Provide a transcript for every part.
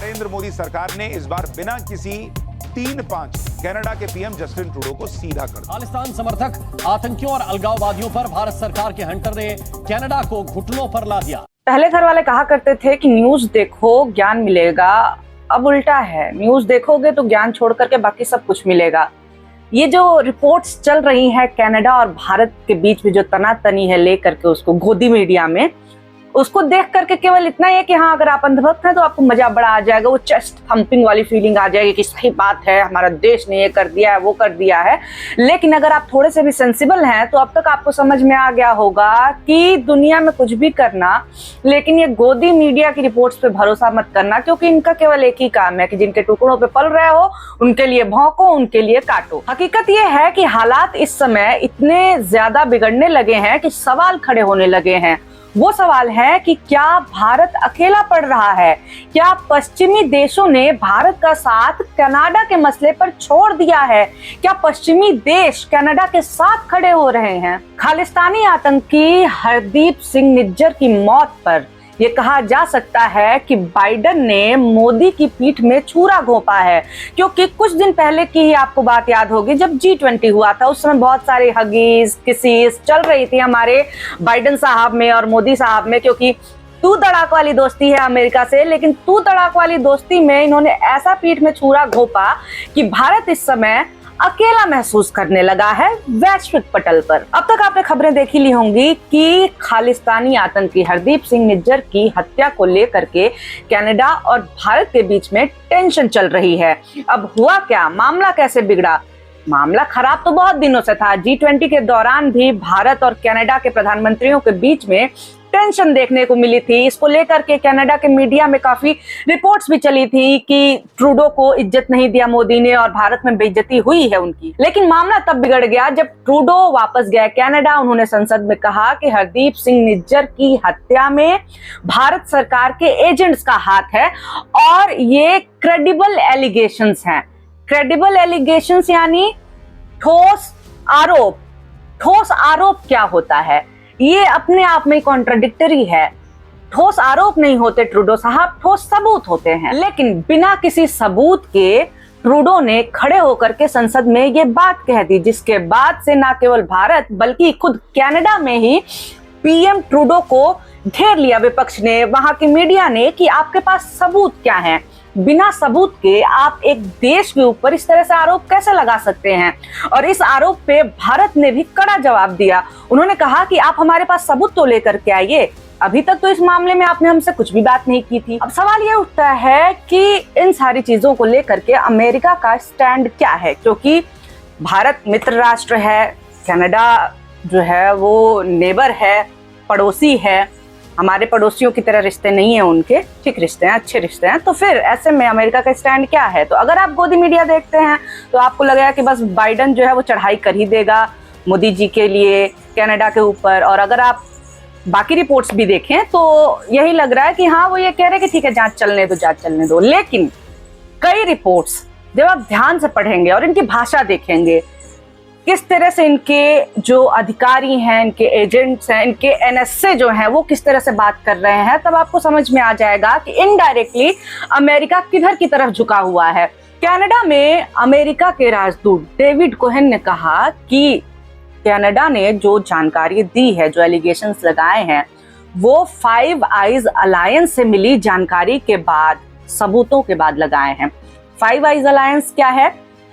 नरेंद्र मोदी सरकार ने इस बार बिना किसी 3-5 कनाडा के पीएम जस्टिन ट्रूडो को सीधा कर दिया। खालिस्तान समर्थक आतंकियों और अलगाववादियों पर भारत सरकार के हंटर ने कनाडा को घुटनों पर ला दिया। पहले घर वाले कहा करते थे कि न्यूज देखो ज्ञान मिलेगा, अब उल्टा है, न्यूज देखोगे तो ज्ञान छोड़ करके बाकी सब कुछ मिलेगा। ये जो रिपोर्ट्स चल रही है कनाडा और भारत के बीच में जो तनातनी है लेकर के उसको गोदी मीडिया में, उसको देख करके केवल इतना है कि हाँ, अगर आप अंधभक्त हैं तो आपको मजा बड़ा आ जाएगा, वो चेस्ट थंपिंग वाली फीलिंग आ जाएगी कि सही बात है, हमारा देश ने ये कर दिया है, वो कर दिया है। लेकिन अगर आप थोड़े से भी सेंसिबल हैं तो अब तक आपको समझ में आ गया होगा कि दुनिया में कुछ भी करना, लेकिन ये गोदी मीडिया की रिपोर्ट्स पे भरोसा मत करना, क्योंकि इनका केवल एक ही काम है कि जिनके टुकड़ों पे पल रहे हो उनके लिए भौंको, उनके लिए काटो। हकीकत ये है कि हालात इस समय इतने ज्यादा बिगड़ने लगे हैं कि सवाल खड़े होने लगे हैं। वो सवाल है कि क्या भारत अकेला पड़ रहा है? क्या पश्चिमी देशों ने भारत का साथ कनाडा के मसले पर छोड़ दिया है? क्या पश्चिमी देश कनाडा के साथ खड़े हो रहे हैं? खालिस्तानी आतंकी हरदीप सिंह निज्जर की मौत पर यह कहा जा सकता है कि बाइडेन ने मोदी की पीठ में छुरा घोंपा है, क्योंकि कुछ दिन पहले की ही आपको बात याद होगी जब G20 हुआ था, उस समय बहुत सारे हगीज किसीज चल रही थी हमारे बाइडेन साहब में और मोदी साहब में, क्योंकि तू तड़ाक वाली दोस्ती है अमेरिका से। लेकिन तू तड़ाक वाली दोस्ती में इन्होंने ऐसा पीठ में छुरा घोंपा कि भारत इस समय अकेला महसूस करने लगा है वैश्विक पटल पर। अब तक आपने खबरें देखी ली होंगी कि खालिस्तानी आतंकी हरदीप सिंह निज्जर की हत्या को लेकर के कनाडा और भारत के बीच में टेंशन चल रही है। अब हुआ क्या, मामला कैसे बिगड़ा? मामला खराब तो बहुत दिनों से था। G20 के दौरान भी भारत और कनाडा के प्रधानमंत्रियों के बीच में टेंशन देखने को मिली थी। इसको लेकर के कनाडा के मीडिया में काफी रिपोर्ट्स भी चली थी कि ट्रूडो को इज्जत नहीं दिया मोदी ने और भारत में बेइज्जती हुई है उनकी। लेकिन मामला तब बिगड़ गया जब ट्रूडो वापस गए कनाडा। उन्होंने संसद में कहा कि हरदीप सिंह निज्जर की हत्या में भारत सरकार के एजेंट्स का हाथ है और ये क्रेडिबल एलिगेशंस हैं। क्रेडिबल एलिगेशंस यानी ठोस आरोप। ठोस आरोप क्या होता है? ये अपने आप में कॉन्ट्राडिक्टरी है। ठोस आरोप नहीं होते ट्रूडो साहब, ठोस सबूत होते हैं। लेकिन बिना किसी सबूत के ट्रूडो ने खड़े होकर के संसद में ये बात कह दी, जिसके बाद से न केवल भारत बल्कि खुद कनाडा में ही पीएम ट्रूडो को घेर लिया विपक्ष ने, वहां की मीडिया ने, कि आपके पास सबूत क्या है? बिना सबूत के आप एक देश के ऊपर इस तरह से आरोप कैसे लगा सकते हैं? और इस आरोप पे भारत ने भी कड़ा जवाब दिया। उन्होंने कहा कि आप हमारे पास सबूत तो लेकर के आइए। अभी तक तो इस मामले में आपने हमसे कुछ भी बात नहीं की थी। अब सवाल ये उठता है कि इन सारी चीजों को लेकर के अमेरिका का स्टैंड क्या है, क्योंकि भारत मित्र राष्ट्र है, कनाडा जो है वो नेबर है, पड़ोसी है। हमारे पड़ोसियों की तरह रिश्ते नहीं है उनके, ठीक रिश्ते हैं, अच्छे रिश्ते हैं। तो फिर ऐसे में अमेरिका का स्टैंड क्या है? तो अगर आप गोदी मीडिया देखते हैं तो आपको लगेगा कि बस बाइडेन जो है वो चढ़ाई कर ही देगा मोदी जी के लिए कनाडा के ऊपर। और अगर आप बाकी रिपोर्ट्स भी देखें तो यही लग रहा है कि हाँ, वो ये कह रहे हैं कि ठीक है, जांच चलने दो, जांच चलने दो। लेकिन कई रिपोर्ट्स जब आप ध्यान से पढ़ेंगे और इनकी भाषा देखेंगे, किस तरह से इनके जो अधिकारी हैं, इनके एजेंट्स हैं, इनके एनएसए जो हैं, वो किस तरह से बात कर रहे हैं, तब आपको समझ में आ जाएगा कि इनडायरेक्टली अमेरिका किधर की तरफ झुका हुआ है। कनाडा में अमेरिका के राजदूत डेविड कोहेन ने कहा कि कनाडा ने जो जानकारी दी है, जो एलिगेशंस लगाए हैं, वो फाइव आइज अलायंस से मिली जानकारी के बाद, सबूतों के बाद लगाए हैं। फाइव आइज अलायंस क्या है?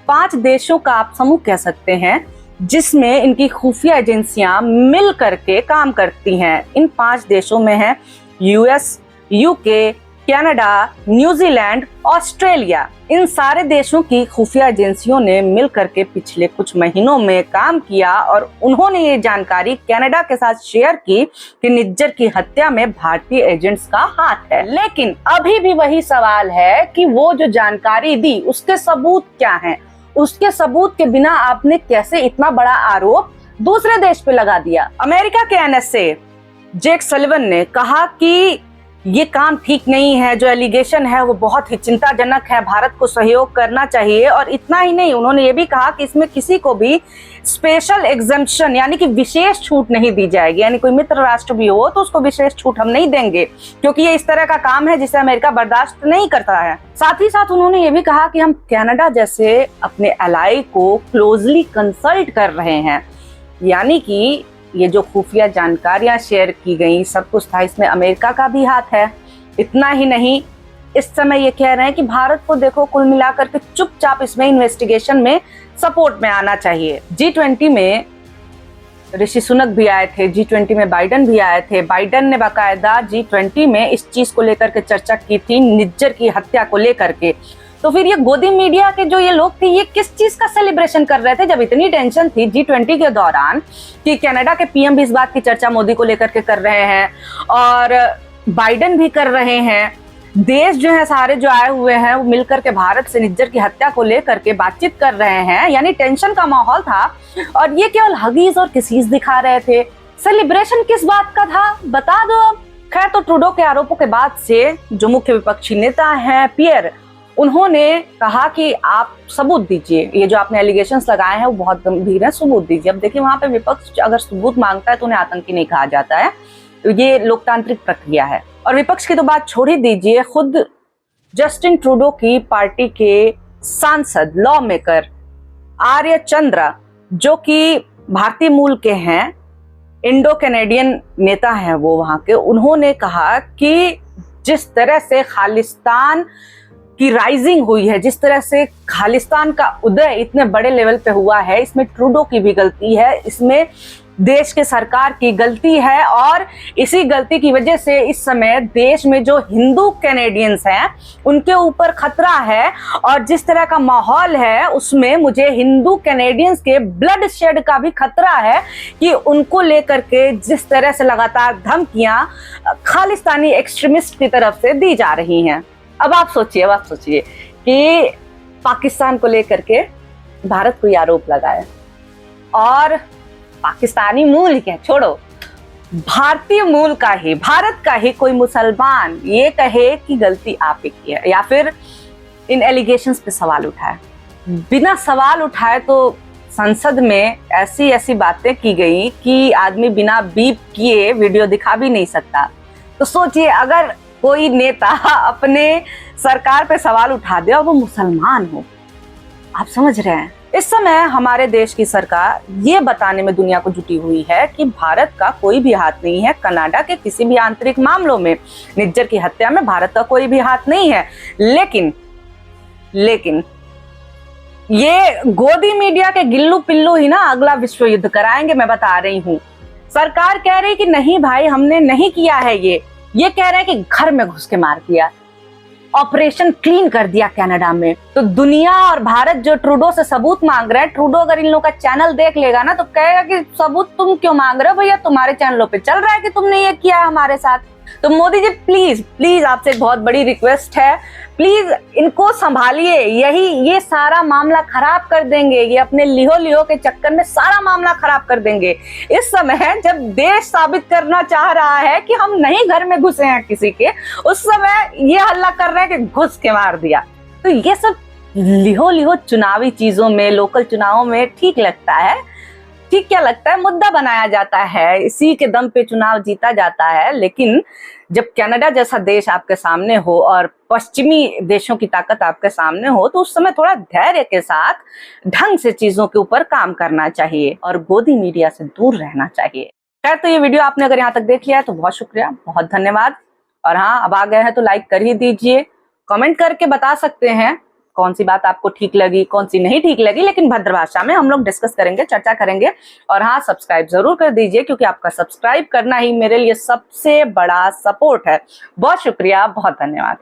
5 देशों का आप समूह कह सकते हैं, जिसमें इनकी खुफिया एजेंसियां मिल करके काम करती हैं। इन 5 देशों में है US, UK, Canada, New Zealand, Australia. इन सारे देशों की खुफिया एजेंसियों ने मिल करके पिछले कुछ महीनों में काम किया और उन्होंने ये जानकारी कनाडा के साथ शेयर की कि निज्जर की हत्या में भारतीय एजेंट्स का हाथ है। लेकिन अभी भी वही सवाल है कि वो जो जानकारी दी उसके सबूत क्या हैं? उसके सबूत के बिना आपने कैसे इतना बड़ा आरोप दूसरे देश पे लगा दिया? अमेरिका के एनएसए जेक सलिवन ने कहा कि ये काम ठीक नहीं है, जो एलिगेशन है वो बहुत ही चिंताजनक है, भारत को सहयोग करना चाहिए। और इतना ही नहीं, उन्होंने ये भी कहा कि इसमें किसी को भी स्पेशल एग्जम्पशन यानी कि विशेष छूट नहीं दी जाएगी, यानी कोई मित्र राष्ट्र भी हो तो उसको विशेष छूट हम नहीं देंगे, क्योंकि ये इस तरह का काम है जिसे अमेरिका बर्दाश्त नहीं करता है। साथ ही साथ उन्होंने ये भी कहा कि हम कनाडा जैसे अपने एलाई को क्लोजली कंसल्ट कर रहे हैं, यानी कि ये जो खुफिया जानकारियां शेयर की गई सब कुछ था, इसमें अमेरिका का भी हाथ है। इतना ही नहीं, इस समय ये कह रहे हैं कि भारत को देखो कुल मिलाकर के चुपचाप इसमें इन्वेस्टिगेशन में सपोर्ट में आना चाहिए। G20 में ऋषि सुनक भी आए थे, G20 में बाइडन भी आए थे। बाइडन ने बाकायदा G20 में इस चीज को लेकर के चर्चा की थी, निज्जर की हत्या को लेकर के। तो फिर ये गोदी मीडिया के जो ये लोग थे, ये किस चीज का सेलिब्रेशन कर रहे थे, जब इतनी टेंशन थी G20 के दौरान कि कनाडा के पीएम भी इस बात की चर्चा मोदी को लेकर के कर रहे हैं और बाइडन भी कर रहे हैं। देश जो है सारे जो आए हुए हैं वो मिलकर के भारत से निज्जर की हत्या को लेकर के बातचीत कर रहे हैं, यानी टेंशन का माहौल था। और ये केवल हगीज और किसीज दिखा रहे थे। सेलिब्रेशन किस बात का था बता दो अब। खैर, तो ट्रूडो के आरोपों के बाद से जो मुख्य विपक्षी नेता हैं पियर, उन्होंने कहा कि आप सबूत दीजिए, ये जो आपने एलिगेशंस लगाए हैं वो बहुत गंभीर है, सबूत दीजिए। अब देखिए, वहां पे विपक्ष अगर सबूत मांगता है तो उन्हें आतंकी नहीं कहा जाता है, तो ये लोकतांत्रिक प्रक्रिया है। और विपक्ष की तो बात छोड़ ही दीजिए, खुद जस्टिन ट्रूडो की पार्टी के सांसद लॉ मेकर आर्य चंद्रा, जो कि भारतीय मूल के हैं, इंडो कैनेडियन नेता हैं वो वहां के, उन्होंने कहा कि जिस तरह से खालिस्तान की राइजिंग हुई है, जिस तरह से खालिस्तान का उदय इतने बड़े लेवल पे हुआ है, इसमें ट्रूडो की भी गलती है, इसमें देश के सरकार की गलती है। और इसी गलती की वजह से इस समय देश में जो हिंदू कैनेडियंस हैं उनके ऊपर खतरा है। और जिस तरह का माहौल है उसमें मुझे हिंदू कैनेडियंस के ब्लड शेड का भी खतरा है कि उनको लेकर के जिस तरह से लगातार धमकियां खालिस्तानी एक्सट्रीमिस्ट की तरफ से दी जा रही हैं। अब आप सोचिए कि पाकिस्तान को लेकर के भारत को आरोप लगाए, और पाकिस्तानी मूल के छोड़ो, भारतीय मूल का ही, भारत का ही कोई मुसलमान ये कहे कि गलती आप ही की है, या फिर इन एलिगेशंस पे सवाल उठाए। बिना सवाल उठाए तो संसद में ऐसी ऐसी बातें की गई कि आदमी बिना बीप किए वीडियो दिखा भी नहीं सकता। तो सोचिए, अगर कोई नेता अपने सरकार पे सवाल उठा दे और वो मुसलमान हो, आप समझ रहे हैं। इस समय हमारे देश की सरकार ये बताने में दुनिया को जुटी हुई है कि भारत का कोई भी हाथ नहीं है कनाडा के किसी भी आंतरिक मामलों में, निज्जर की हत्या में भारत का कोई भी हाथ नहीं है। लेकिन ये गोदी मीडिया के गिल्लू पिल्लू ही ना अगला विश्व युद्ध कराएंगे, मैं बता रही हूँ। सरकार कह रही कि नहीं भाई, हमने नहीं किया है, ये कह रहे हैं कि घर में घुस के मार दिया, ऑपरेशन क्लीन कर दिया कनाडा में। तो दुनिया और भारत जो ट्रूडो से सबूत मांग रहे हैं, ट्रूडो अगर इन लोगों का चैनल देख लेगा ना तो कहेगा कि सबूत तुम क्यों मांग रहे हो भैया, तुम्हारे चैनलों पे चल रहा है कि तुमने ये किया है हमारे साथ। तो मोदी जी प्लीज आपसे एक बहुत बड़ी रिक्वेस्ट है, प्लीज इनको संभालिए, ये सारा मामला खराब कर देंगे, ये अपने लिहो के चक्कर में सारा मामला खराब कर देंगे। इस समय जब देश साबित करना चाह रहा है कि हम नहीं घर में घुसे हैं किसी के, उस समय ये हल्ला कर रहे हैं कि घुस के मार दिया। तो ये सब लिहो चुनावी चीजों में, लोकल चुनावों में ठीक लगता है, ठीक क्या लगता है, मुद्दा बनाया जाता है, इसी के दम पे चुनाव जीता जाता है। लेकिन जब कनाडा जैसा देश आपके सामने हो और पश्चिमी देशों की ताकत आपके सामने हो, तो उस समय थोड़ा धैर्य के साथ ढंग से चीजों के ऊपर काम करना चाहिए और गोदी मीडिया से दूर रहना चाहिए। खैर, तो ये वीडियो आपने अगर यहाँ तक देख लिया है तो बहुत शुक्रिया, बहुत धन्यवाद। और हाँ, अब आ गए हैं तो लाइक कर ही दीजिए, कमेंट करके बता सकते हैं कौन सी बात आपको ठीक लगी, कौन सी नहीं ठीक लगी, लेकिन भद्र भाषा में हम लोग डिस्कस करेंगे, चर्चा करेंगे। और हाँ, सब्सक्राइब जरूर कर दीजिए, क्योंकि आपका सब्सक्राइब करना ही मेरे लिए सबसे बड़ा सपोर्ट है। बहुत शुक्रिया, बहुत धन्यवाद।